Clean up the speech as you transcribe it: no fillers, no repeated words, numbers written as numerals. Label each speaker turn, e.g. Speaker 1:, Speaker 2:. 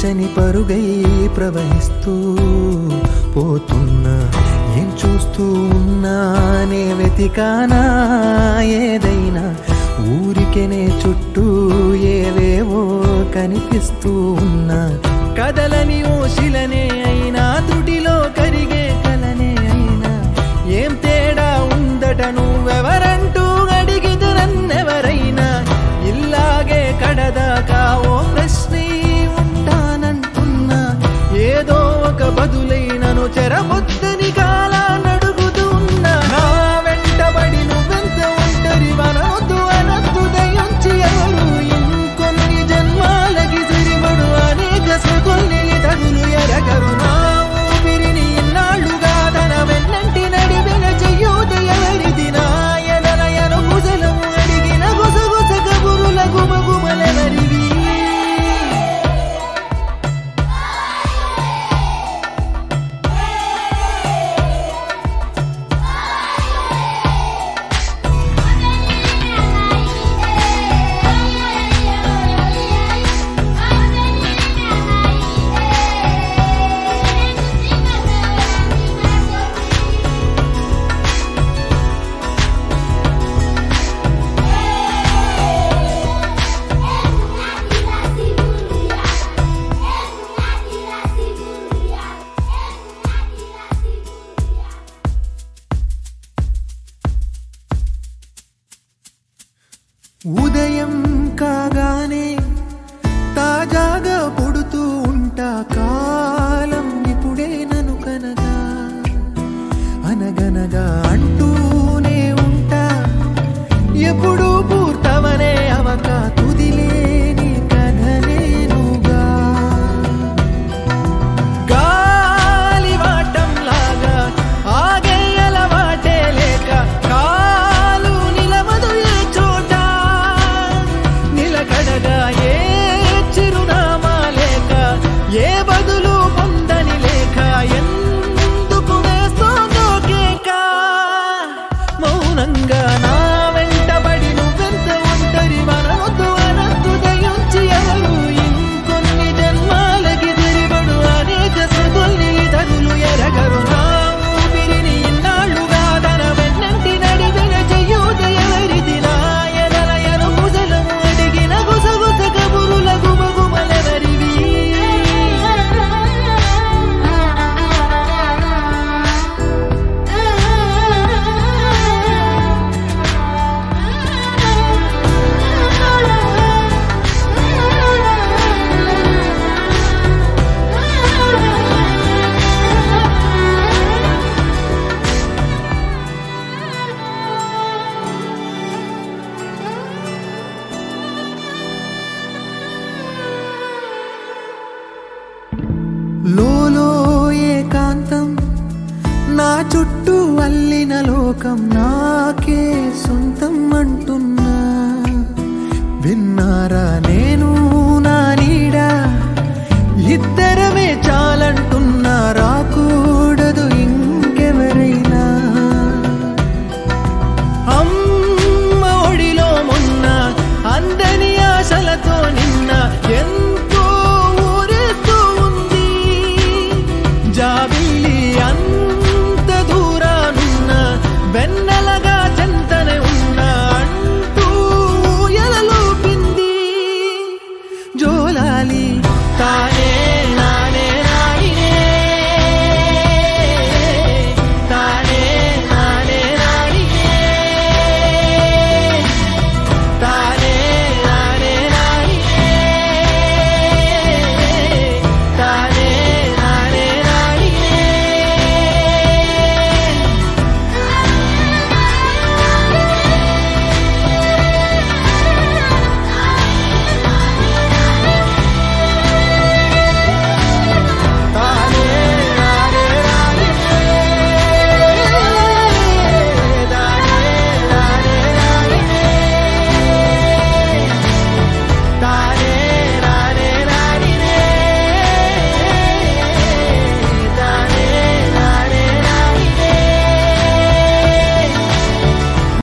Speaker 1: తీర్చని పరుగై ప్రవహిస్తూ పోతున్నా. ఏం చూస్తూ ఉన్నానే వెతికానా ఏదైనా, ఊరికెనే చుట్టూ ఏవేవో కనిపిస్తూ ఉన్నా. కదలని ఓశిలనే అయినా, తుటిలో కరిగే కలనే అయినా, ఏం తేడా ఉందట నువ్వెవరంటూ అడిగితే నన్నెవరైనా. ఇల్లాగే కడదాకా ఓ ప్రశ్నే ఉంటానంటున్నా. ఏదో ఒక బదులైనను చెరబొద్దని కాలానడుగుతూ ఉన్నా. నా వెంటబడి నువ్వెంత ఒంటరి వనొద్దు అనొద్దు దయించి ఎవరు. ఇంకొన్ని జన్మాలకి సరిపడు అనేక స్మృతుల్ని తగులు ఎరగరు. నా ఊపిరిని ఇన్నాళ్ళుగా తన వెన్నంటి నడిపిన చెయ్యూత ఎవరిది. నా ఎదలయను గుజలము అడిగిన గుసగుస కబురుల గుమగుమలెవరివి. ఉదయం కాగానే తాజాగా పుడుతూ ఉంటా. కాలం ఇప్పుడే నన్ను కనగా అనగనగా అంటూనే ఉంటా. ఎప్పుడూ పూర్తవనే అవక తుదిలేని కథనేనుగా. గాలివాటంలాగా ఆగే అలవాటే లేక, కాలు నిలవదు ఏ చోట. నిలకడగా ఏ చిరునామా లేక, ఏ బదులు పొందని లేక, ఎందుకు వేస్తోందో కేక. మౌనంగా నా వెంటబడి నువ్వెంత ఒంటరి వనొద్దు అనొద్దు దయించి ఎవరు. ఇంకొన్ని జన్మాలకి తిరిగడు అనేక స్మృతుల్ని తగులు ఎరగరు. నా ఊపిరిని ఇన్నాళ్ళుగా తన వెన్నంటి నడిపిన చెయ్యూత ఎవరిది. నా ఎదలయను గుజలము అడిగిన గుసగుస కబురుల గుమగుమలెవరివి. లోలో ఏకాంతం, నా చుట్టూ అల్లిన లోకం. నా